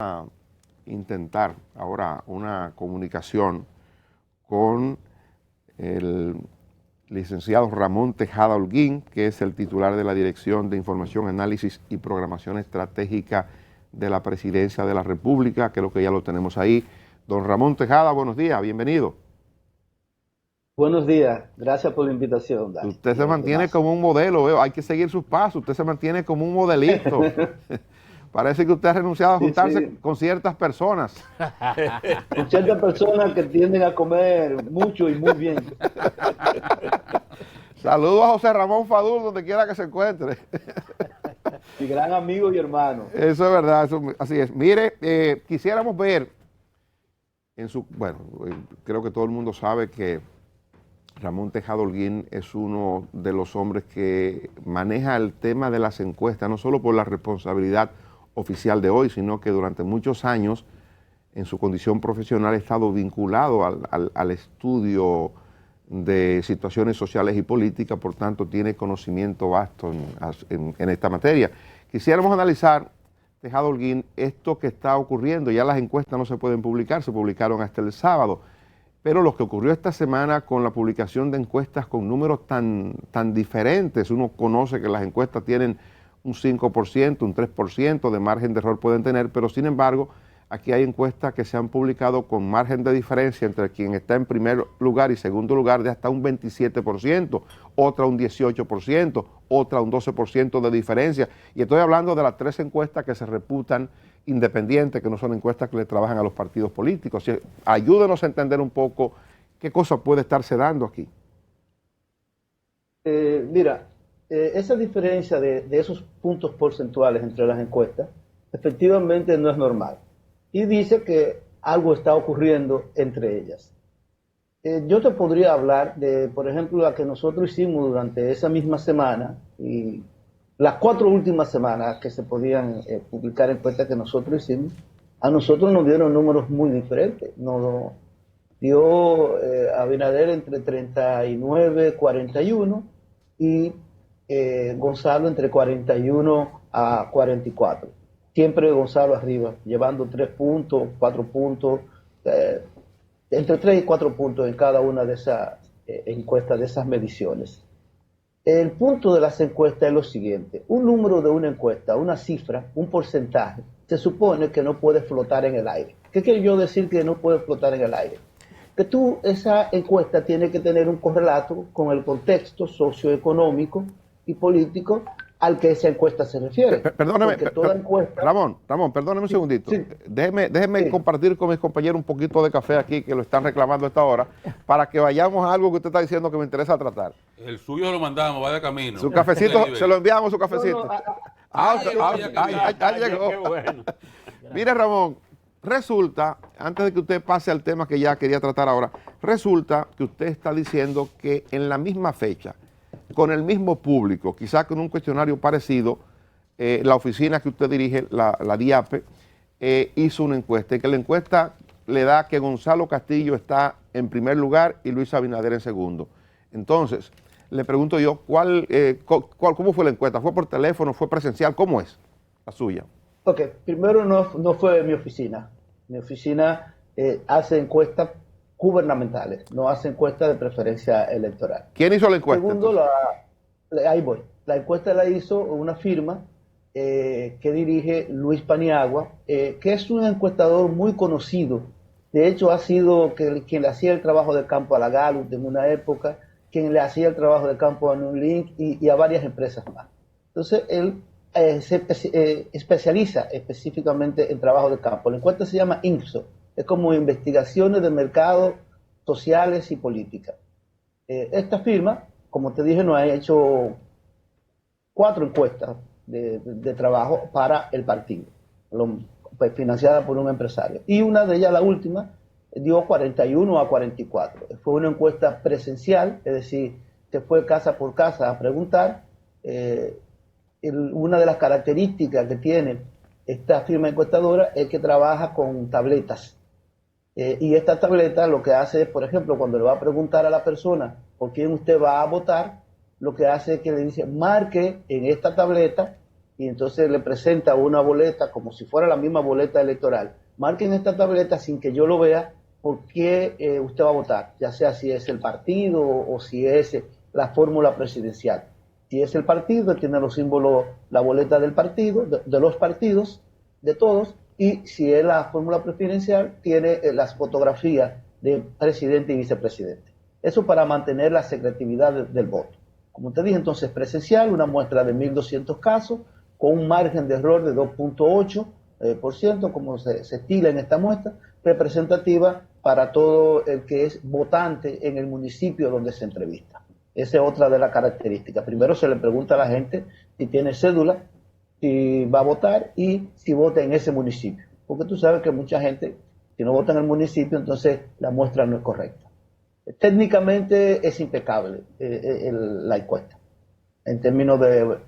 a intentar ahora una comunicación con el licenciado Ramón Tejada Holguín, que es el titular de la Dirección de Información, Análisis y Programación Estratégica de la Presidencia de la República, creo que ya lo tenemos ahí. Don Ramón Tejada, buenos días, bienvenido. Buenos días, gracias por la invitación, Dani. Usted se mantiene como un modelo, veo, hay que seguir sus pasos, usted se mantiene como un modelito. Parece que usted ha renunciado a juntarse con ciertas personas. Con ciertas personas que tienden a comer mucho y muy bien. Saludos a José Ramón Fadul, donde quiera que se encuentre. Mi gran amigo y hermano. Eso es verdad, eso, así es. Mire, quisiéramos ver, creo que todo el mundo sabe que Ramón Tejada Holguín es uno de los hombres que maneja el tema de las encuestas, no solo por la responsabilidad oficial de hoy, sino que durante muchos años en su condición profesional ha estado vinculado al estudio de situaciones sociales y políticas, por tanto tiene conocimiento vasto en esta materia. Quisiéramos analizar, Tejada Holguín, esto que está ocurriendo. Ya las encuestas no se pueden publicar, se publicaron hasta el sábado, pero lo que ocurrió esta semana con la publicación de encuestas con números tan diferentes, uno conoce que las encuestas tienen un 5%, un 3% de margen de error pueden tener, pero sin embargo, aquí hay encuestas que se han publicado con margen de diferencia entre quien está en primer lugar y segundo lugar de hasta un 27%, otra un 18%, otra un 12% de diferencia. Y estoy hablando de las tres encuestas que se reputan independientes, que no son encuestas que le trabajan a los partidos políticos. Ayúdenos a entender un poco qué cosa puede estarse dando aquí. Esa diferencia de esos puntos porcentuales entre las encuestas efectivamente no es normal. Y dice que algo está ocurriendo entre ellas. Yo te podría hablar de, por ejemplo, la que nosotros hicimos durante esa misma semana y las 4 últimas semanas que se podían publicar encuestas que nosotros hicimos. A nosotros nos dieron números muy diferentes. Nos dio Abinader entre 39, 41 y Gonzalo entre 41 a 44. Siempre Gonzalo arriba, llevando 3 puntos, 4 puntos, entre 3 y 4 puntos en cada una de esas encuestas, de esas mediciones. El punto de las encuestas es lo siguiente: un número de una encuesta, una cifra, un porcentaje, se supone que no puede flotar en el aire. ¿Qué quiero yo decir que no puede flotar en el aire? Que esa encuesta tiene que tener un correlato con el contexto socioeconómico y político al que esa encuesta se refiere. Perdóneme, Ramón, perdóneme un segundito. Sí. Déjeme compartir con mis compañeros un poquito de café aquí, que lo están reclamando a esta hora, para que vayamos a algo que usted está diciendo que me interesa tratar. El suyo lo mandamos, va de camino. Su cafecito, se lo enviamos, su cafecito. Llegó. Qué bueno. Mire, Ramón, resulta, antes de que usted pase al tema que ya quería tratar ahora, resulta que usted está diciendo que en la misma fecha, con el mismo público, quizás con un cuestionario parecido, la oficina que usted dirige, la DIAPE, hizo una encuesta, y que la encuesta le da que Gonzalo Castillo está en primer lugar y Luis Abinader en segundo. Entonces, le pregunto yo, ¿cómo fue la encuesta? ¿Fue por teléfono? ¿Fue presencial? ¿Cómo es la suya? Ok, primero no fue mi oficina. Mi oficina hace encuestas gubernamentales, no hace encuestas de preferencia electoral. ¿Quién hizo la encuesta? Segundo, ahí voy. La encuesta la hizo una firma que dirige Luis Paniagua, que es un encuestador muy conocido. De hecho, ha sido quien le hacía el trabajo de campo a la Gallup en una época, quien le hacía el trabajo de campo a Newlink y a varias empresas más. Entonces, él se especializa específicamente en trabajo de campo. La encuesta se llama INPSO. Es como investigaciones de mercados sociales y políticas. Esta firma, como te dije, nos ha hecho 4 encuestas de trabajo para el partido, financiada por un empresario. Y una de ellas, la última, dio 41 a 44. Fue una encuesta presencial, es decir, que fue casa por casa a preguntar. Una de las características que tiene esta firma encuestadora es que trabaja con tabletas. Y esta tableta lo que hace es, por ejemplo, cuando le va a preguntar a la persona por quién usted va a votar, lo que hace es que le dice, marque en esta tableta y entonces le presenta una boleta como si fuera la misma boleta electoral. Marquen esta tableta sin que yo lo vea por qué usted va a votar, ya sea si es el partido o si es la fórmula presidencial. Si es el partido, tiene los símbolos, la boleta del partido, de los partidos, de todos, y si es la fórmula presidencial, tiene las fotografías de presidente y vicepresidente. Eso para mantener la secretividad del voto. Como te dije, entonces presencial, una muestra de 1.200 casos, con un margen de error de 2.8%, como se estila en esta muestra, representativa para todo el que es votante en el municipio donde se entrevista. Esa es otra de las características. Primero se le pregunta a la gente si tiene cédula, si va a votar y si vota en ese municipio. Porque tú sabes que mucha gente, si no vota en el municipio, entonces la muestra no es correcta. Técnicamente es impecable la encuesta, en términos de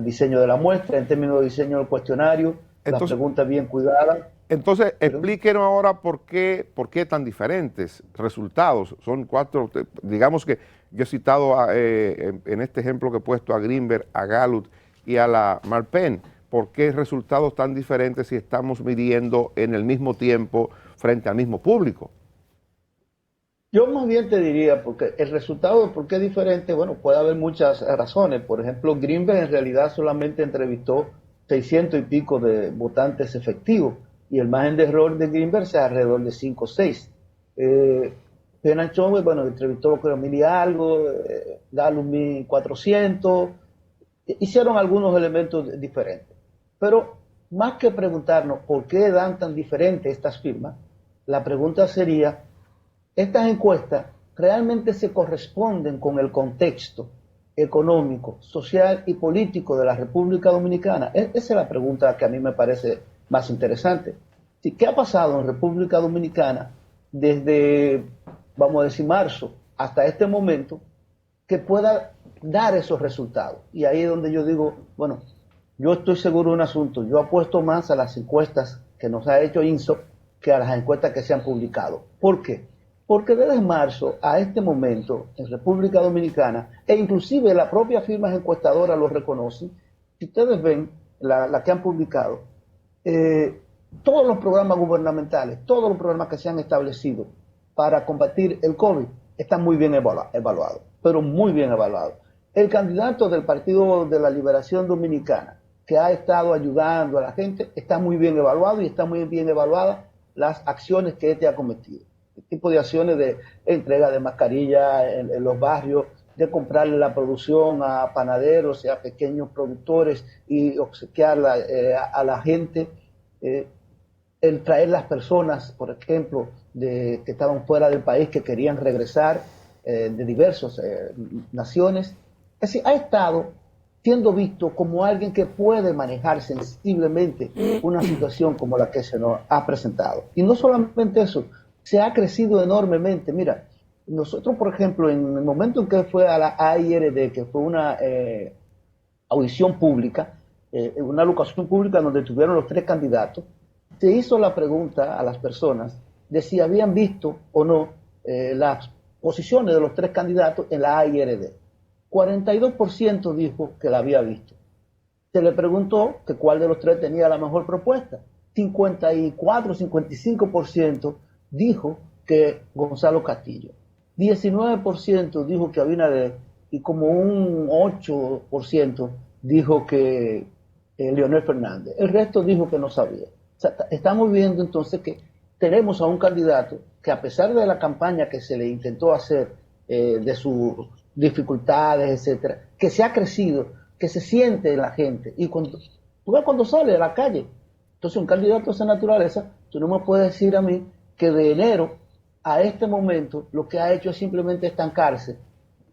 diseño de la muestra, en términos de diseño del cuestionario, las preguntas bien cuidadas. Entonces, explíquenos ahora por qué tan diferentes resultados. Son 4, digamos que yo he citado en este ejemplo que he puesto a Greenberg, a Gallup y a la Marpen. ¿Por qué resultados tan diferentes si estamos midiendo en el mismo tiempo frente al mismo público? Yo más bien te diría, porque el resultado, ¿por qué es diferente? Bueno, puede haber muchas razones. Por ejemplo, Greenberg en realidad solamente entrevistó 600 y pico de votantes efectivos, y el margen de error de Greenberg es alrededor de 5 o 6. Kenan Chobet, bueno, entrevistó creo 1.000 y algo, Gallup 1.400, hicieron algunos elementos diferentes. Pero más que preguntarnos por qué dan tan diferentes estas firmas, la pregunta sería, ¿estas encuestas realmente se corresponden con el contexto económico, social y político de la República Dominicana? Esa es la pregunta que a mí me parece más interesante. ¿Qué ha pasado en República Dominicana desde, vamos a decir, marzo hasta este momento que pueda dar esos resultados? Y ahí es donde yo digo, bueno, yo estoy seguro de un asunto, yo apuesto más a las encuestas que nos ha hecho INSOP que a las encuestas que se han publicado. ¿Por qué? Porque desde marzo a este momento en República Dominicana, e inclusive la propia firma encuestadora lo reconoce, si ustedes ven la que han publicado, todos los programas gubernamentales, todos los programas que se han establecido para combatir el COVID están muy bien evaluados, pero muy bien evaluados. El candidato del Partido de la Liberación Dominicana, que ha estado ayudando a la gente, está muy bien evaluado y está muy bien evaluadas las acciones que este ha cometido. El tipo de acciones de entrega de mascarilla en los barrios, de comprarle la producción a panaderos y a pequeños productores y obsequiarla a la gente, el traer las personas, por ejemplo, que estaban fuera del país, que querían regresar de diversas naciones. Es decir, ha estado siendo visto como alguien que puede manejar sensiblemente una situación como la que se nos ha presentado. Y no solamente eso, se ha crecido enormemente. Mira, nosotros, por ejemplo, en el momento en que fue a la AIRD, que fue una audición pública, una locución pública donde tuvieron los 3 candidatos, se hizo la pregunta a las personas de si habían visto o no las posiciones de los 3 candidatos en la AIRD. 42% dijo que la había visto. Se le preguntó que cuál de los 3 tenía la mejor propuesta. 54-55% dijo que Gonzalo Castillo. 19% dijo que Abinader y como un 8% dijo que Leonel Fernández. El resto dijo que no sabía. O sea, estamos viendo entonces que tenemos a un candidato que, a pesar de la campaña que se le intentó hacer, de sus dificultades, etcétera, que se ha crecido, que se siente en la gente. Y tú ves cuando sale a la calle. Entonces, un candidato de esa naturaleza, tú no me puedes decir a mí que de enero a este momento lo que ha hecho es simplemente estancarse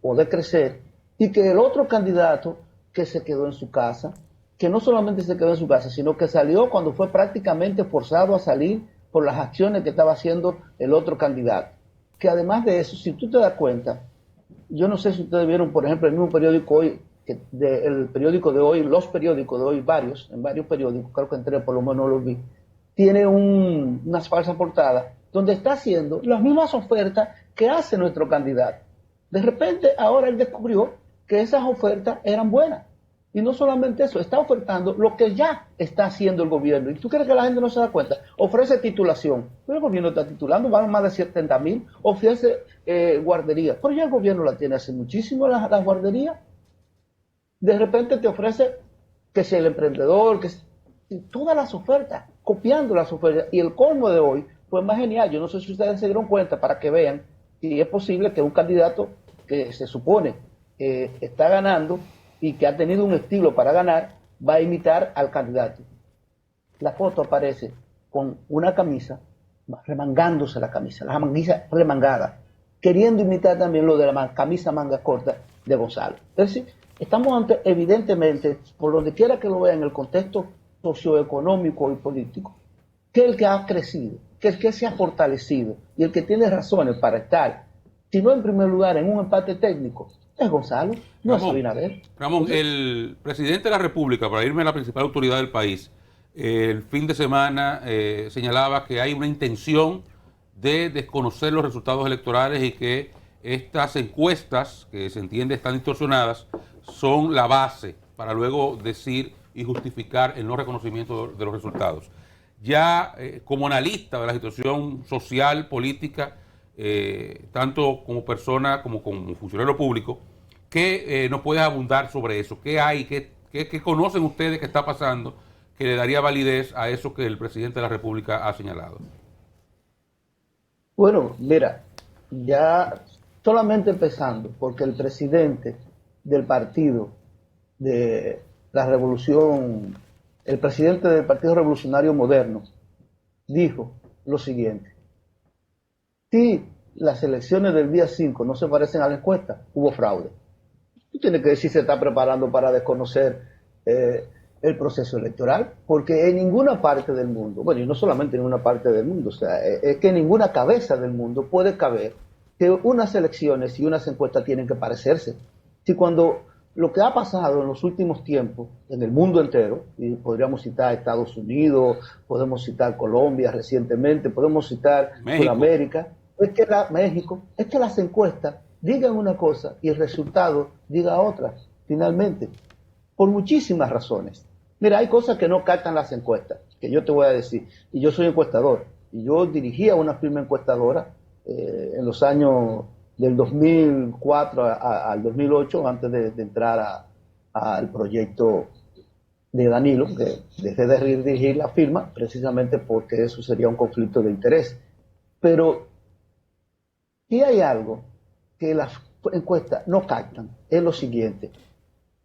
o decrecer, y que el otro candidato que se quedó en su casa, que no solamente se quedó en su casa, sino que salió cuando fue prácticamente forzado a salir por las acciones que estaba haciendo el otro candidato. Que además de eso, si tú te das cuenta, yo no sé si ustedes vieron, por ejemplo, el mismo periódico hoy, el periódico de hoy, los periódicos de hoy, en varios periódicos, creo que entre por lo menos los vi, tiene unas falsas portadas donde está haciendo las mismas ofertas que hace nuestro candidato. De repente, ahora él descubrió que esas ofertas eran buenas. Y no solamente eso, está ofertando lo que ya está haciendo el gobierno. ¿Y tú crees que la gente no se da cuenta? Ofrece titulación. Pero el gobierno está titulando, van más de 70,000. Ofrece guardería. Pero ya el gobierno la tiene hace muchísimo, las guarderías. De repente te ofrece que sea el emprendedor, todas las ofertas, copiando las ofertas. Y el colmo de hoy fue más genial. Yo no sé si ustedes se dieron cuenta para que vean si es posible que un candidato que se supone está ganando y que ha tenido un estilo para ganar, va a imitar al candidato. La foto aparece con una camisa, remangándose la camisa remangada, queriendo imitar también lo de la camisa manga corta de Gonzalo. Es decir, estamos ante, evidentemente, por donde quiera que lo vean, en el contexto socioeconómico y político, que el que ha crecido, que el que se ha fortalecido y el que tiene razones para estar, si no en primer lugar en un empate técnico, es Gonzalo, no es Abinader. Ramón, el presidente de la República, para irme a la principal autoridad del país, el fin de semana señalaba que hay una intención de desconocer los resultados electorales y que estas encuestas, que se entiende están distorsionadas, son la base para luego decir y justificar el no reconocimiento de los resultados. Ya como analista de la situación social, política, tanto como persona como funcionario público, ¿qué nos puedes abundar sobre eso? ¿Qué hay? ¿Qué conocen ustedes que está pasando que le daría validez a eso que el presidente de la República ha señalado? Bueno, mira, ya solamente empezando, porque el presidente del partido de la revolución, el presidente del Partido Revolucionario Moderno, dijo lo siguiente: si las elecciones del día 5 no se parecen a la encuesta, hubo fraude. Tú tienes que decir si se está preparando para desconocer el proceso electoral, porque en ninguna parte del mundo, bueno, y no solamente en una parte del mundo, o sea, es que en ninguna cabeza del mundo puede caber que unas elecciones y unas encuestas tienen que parecerse. Si cuando lo que ha pasado en los últimos tiempos en el mundo entero, y podríamos citar Estados Unidos, podemos citar Colombia recientemente, podemos citar Sudamérica, México, es que las encuestas digan una cosa y el resultado diga otra, finalmente, por muchísimas razones. Mira, hay cosas que no captan las encuestas, que yo te voy a decir, y yo soy encuestador, y yo dirigía una firma encuestadora en los años del 2004 al 2008, antes de entrar al proyecto de Danilo, que dejé de dirigir la firma, precisamente porque eso sería un conflicto de interés. Pero si hay algo que las encuestas no captan, es lo siguiente: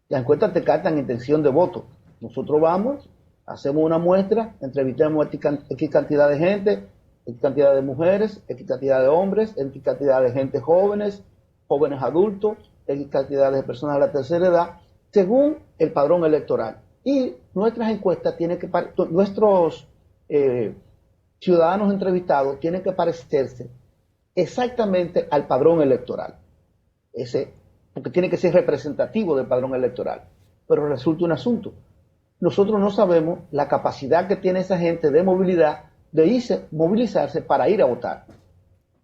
las encuestas te captan intención de voto. Nosotros vamos, hacemos una muestra, entrevistamos X cantidad de gente, X cantidad de mujeres, X cantidad de hombres, X cantidad de gente jóvenes, jóvenes adultos, X cantidad de personas de la tercera edad, según el padrón electoral. Y nuestras encuestas tienen que, nuestros ciudadanos entrevistados tienen que parecerse exactamente al padrón electoral. Porque tiene que ser representativo del padrón electoral. Pero resulta un asunto: nosotros no sabemos la capacidad que tiene esa gente de movilidad, de movilizarse para ir a votar.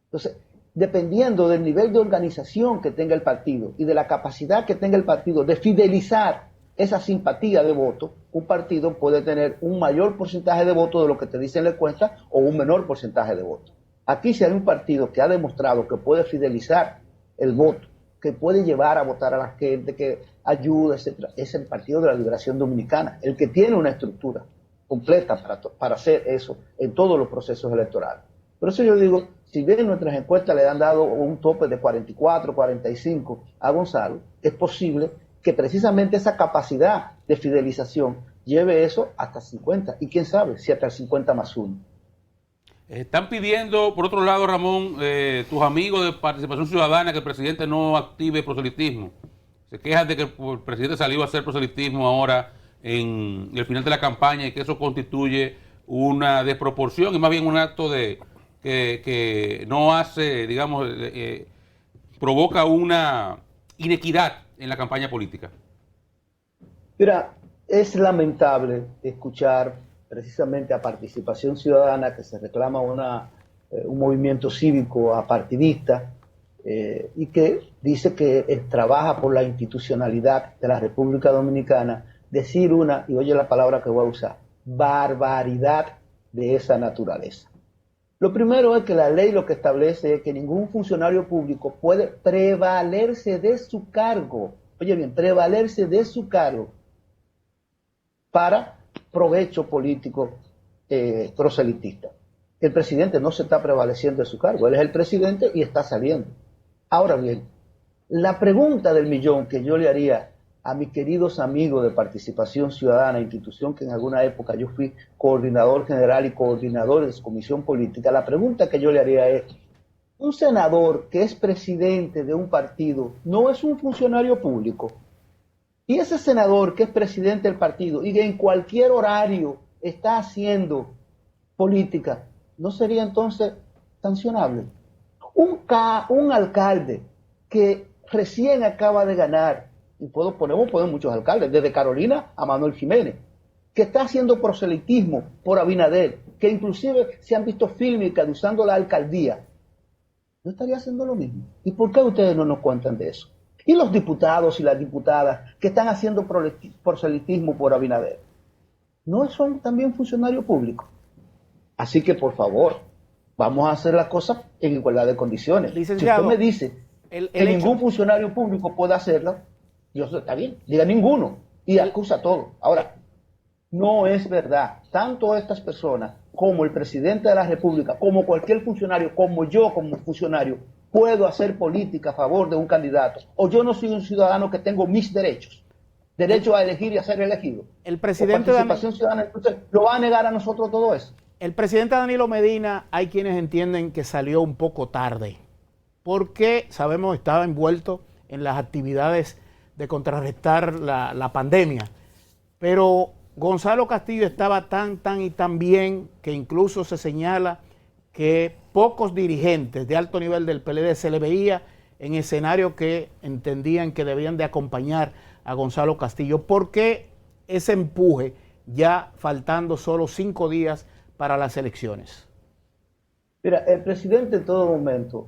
Entonces, dependiendo del nivel de organización que tenga el partido y de la capacidad que tenga el partido de fidelizar esa simpatía de voto, un partido puede tener un mayor porcentaje de votos de lo que te dice en la encuesta o un menor porcentaje de votos. Aquí, si hay un partido que ha demostrado que puede fidelizar el voto, que puede llevar a votar a la gente, que ayuda, etcétera, es el Partido de la Liberación Dominicana, el que tiene una estructura completa para hacer eso en todos los procesos electorales. Por eso yo digo, si bien nuestras encuestas le han dado un tope de 44, 45 a Gonzalo, es posible que precisamente esa capacidad de fidelización lleve eso hasta 50, y quién sabe si hasta el 50 más 1. Están pidiendo, por otro lado, Ramón, tus amigos de Participación Ciudadana, que el presidente no active proselitismo. Se quejan de que el presidente salió a hacer proselitismo ahora en el final de la campaña y que eso constituye una desproporción y más bien un acto de que no hace, digamos, provoca una inequidad en la campaña política. Mira, es lamentable escuchar precisamente a Participación Ciudadana, que se reclama un movimiento cívico apartidista, y que dice que trabaja por la institucionalidad de la República Dominicana, decir una, y oye la palabra que voy a usar, barbaridad de esa naturaleza. Lo primero es que la ley lo que establece es que ningún funcionario público puede prevalerse de su cargo, oye bien, prevalerse de su cargo para provecho político proselitista. El presidente no se está prevaleciendo de su cargo, él es el presidente y está saliendo. Ahora bien, la pregunta del millón que yo le haría a mis queridos amigos de Participación Ciudadana, institución que en alguna época yo fui coordinador general y coordinador de su comisión política, la pregunta que yo le haría es, un senador que es presidente de un partido no es un funcionario público. Y ese senador que es presidente del partido y que en cualquier horario está haciendo política, ¿no sería entonces sancionable? Un alcalde que recién acaba de ganar, y podemos poner muchos alcaldes, desde Carolina a Manuel Jiménez, que está haciendo proselitismo por Abinader, que inclusive se han visto fílmicas de usando la alcaldía, ¿no estaría haciendo lo mismo? ¿Y por qué ustedes no nos cuentan de eso? Y los diputados y las diputadas que están haciendo proselitismo por Abinader, ¿no son también funcionarios públicos? Así que, por favor, vamos a hacer las cosas en igualdad de condiciones. Licenciado, si usted me dice que ningún funcionario público puede hacerlo, yo está bien, diga ninguno y acusa a todos. Ahora, no es verdad. Tanto estas personas como el presidente de la República, como cualquier funcionario, como yo como funcionario, puedo hacer política a favor de un candidato. O yo no soy un ciudadano que tengo mis derechos. Derecho a elegir y a ser elegido. El presidente Participación Ciudadana, entonces, ¿lo va a negar a nosotros todo eso? El presidente Danilo Medina, hay quienes entienden que salió un poco tarde, porque sabemos estaba envuelto en las actividades de contrarrestar la pandemia, pero Gonzalo Castillo estaba tan bien que incluso se señala que pocos dirigentes de alto nivel del PLD se le veía en escenarios que entendían que debían de acompañar a Gonzalo Castillo. ¿Por qué ese empuje ya faltando solo 5 días para las elecciones? Mira, el presidente en todo momento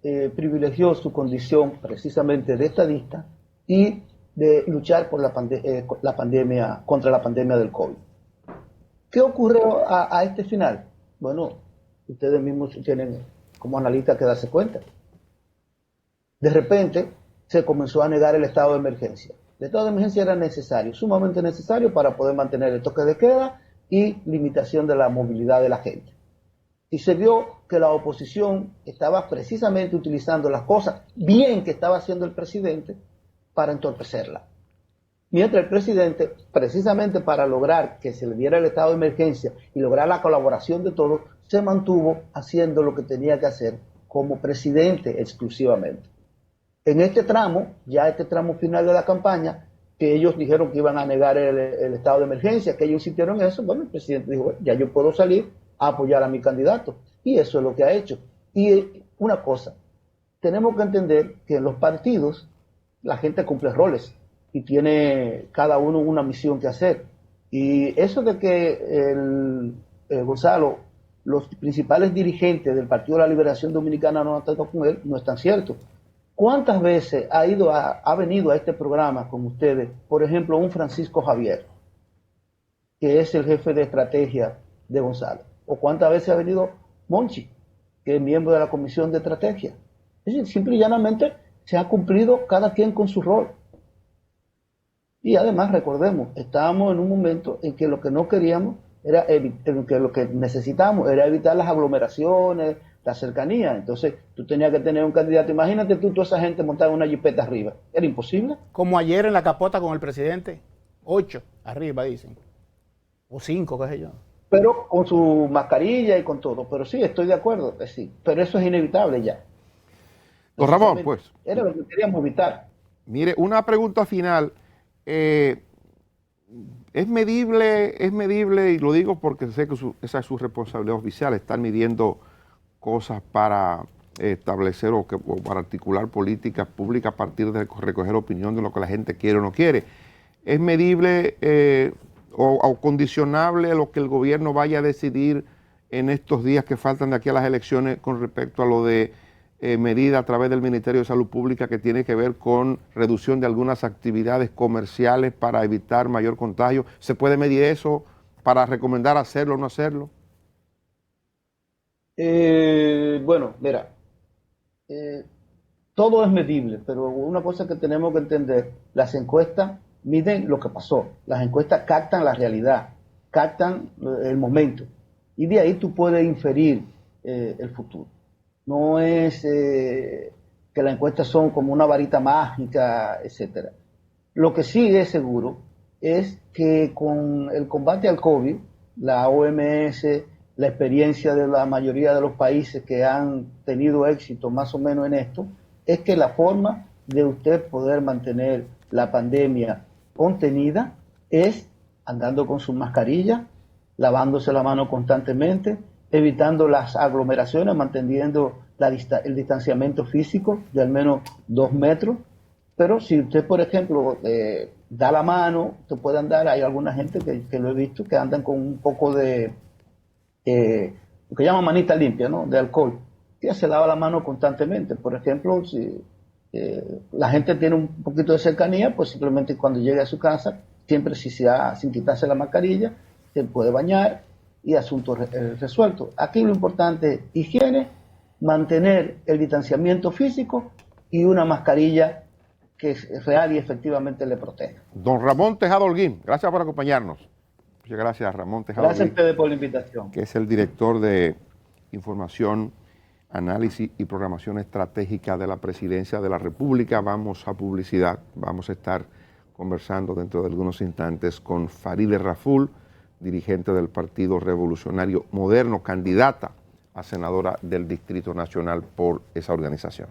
privilegió su condición precisamente de estadista y de luchar por la pandemia, contra la pandemia del COVID. ¿Qué ocurrió a este final? Bueno, ustedes mismos tienen como analistas que darse cuenta. De repente se comenzó a negar el estado de emergencia. El estado de emergencia era necesario, sumamente necesario para poder mantener el toque de queda y limitación de la movilidad de la gente. Y se vio que la oposición estaba precisamente utilizando las cosas bien que estaba haciendo el presidente para entorpecerla. Mientras el presidente, precisamente para lograr que se le diera el estado de emergencia y lograr la colaboración de todos, se mantuvo haciendo lo que tenía que hacer como presidente exclusivamente. En este tramo, ya este tramo final de la campaña, que ellos dijeron que iban a negar el estado de emergencia, que ellos insistieron en eso, bueno, el presidente dijo, bueno, ya yo puedo salir a apoyar a mi candidato. Y eso es lo que ha hecho. Y una cosa, tenemos que entender que en los partidos la gente cumple roles y tiene cada uno una misión que hacer. Y eso de que Gonzalo, los principales dirigentes del Partido de la Liberación Dominicana no han estado con él, no es tan cierto. ¿Cuántas veces ha venido a este programa con ustedes, por ejemplo, un Francisco Javier, que es el jefe de estrategia de Gonzalo? ¿O cuántas veces ha venido Monchi, que es miembro de la comisión de estrategia? Es decir, simple y llanamente se ha cumplido cada quien con su rol. Y además, recordemos, estábamos en un momento en que lo que no queríamos era lo que necesitábamos era evitar las aglomeraciones, la cercanía. Entonces, tú tenías que tener un candidato. Imagínate tú, toda esa gente montada en una jipeta arriba. ¿Era imposible? Como ayer en la capota con el presidente, 8 arriba dicen, o 5, qué sé yo. Pero con su mascarilla y con todo. Pero sí, estoy de acuerdo, sí. Pero eso es inevitable ya. Don Ramón, pues. Era lo que queríamos evitar. Mire, una pregunta final. ¿Es medible, y lo digo porque sé que esa es su responsabilidad oficial, estar midiendo cosas para establecer o para articular políticas públicas a partir de recoger opinión de lo que la gente quiere o no quiere? ¿Es medible o condicionable lo que el gobierno vaya a decidir en estos días que faltan de aquí a las elecciones con respecto a lo de medida a través del Ministerio de Salud Pública que tiene que ver con reducción de algunas actividades comerciales para evitar mayor contagio? ¿Se puede medir eso para recomendar hacerlo o no hacerlo? Bueno, mira, todo es medible, pero una cosa que tenemos que entender, las encuestas miden lo que pasó, las encuestas captan la realidad, captan el momento, y de ahí tú puedes inferir el futuro. No es que las encuestas son como una varita mágica, etcétera. Lo que sí es seguro es que con el combate al COVID, la OMS, la experiencia de la mayoría de los países que han tenido éxito más o menos en esto, es que la forma de usted poder mantener la pandemia contenida es andando con su mascarilla, lavándose la mano constantemente, evitando las aglomeraciones, manteniendo el distanciamiento físico de al menos 2 metros. Pero si usted, por ejemplo, da la mano, usted puede andar, hay alguna gente que lo he visto, que andan con un poco de, lo que llaman manita limpia, ¿no?, de alcohol, que se lava la mano constantemente. Por ejemplo, si la gente tiene un poquito de cercanía, pues simplemente cuando llegue a su casa, siempre sin quitarse la mascarilla, se puede bañar y asunto resuelto. Aquí lo importante es higiene, mantener el distanciamiento físico y una mascarilla que es real y efectivamente le proteja. Don Ramón Tejada Holguín, gracias por acompañarnos. Muchas gracias, Ramón Tejada Gracias a Holguín, ustedes por la invitación. que es el director de Información, Análisis y Programación Estratégica de la Presidencia de la República. Vamos a publicidad, vamos a estar conversando dentro de algunos instantes con Farideh Raful, dirigente del Partido Revolucionario Moderno, candidata a senadora del Distrito Nacional por esa organización.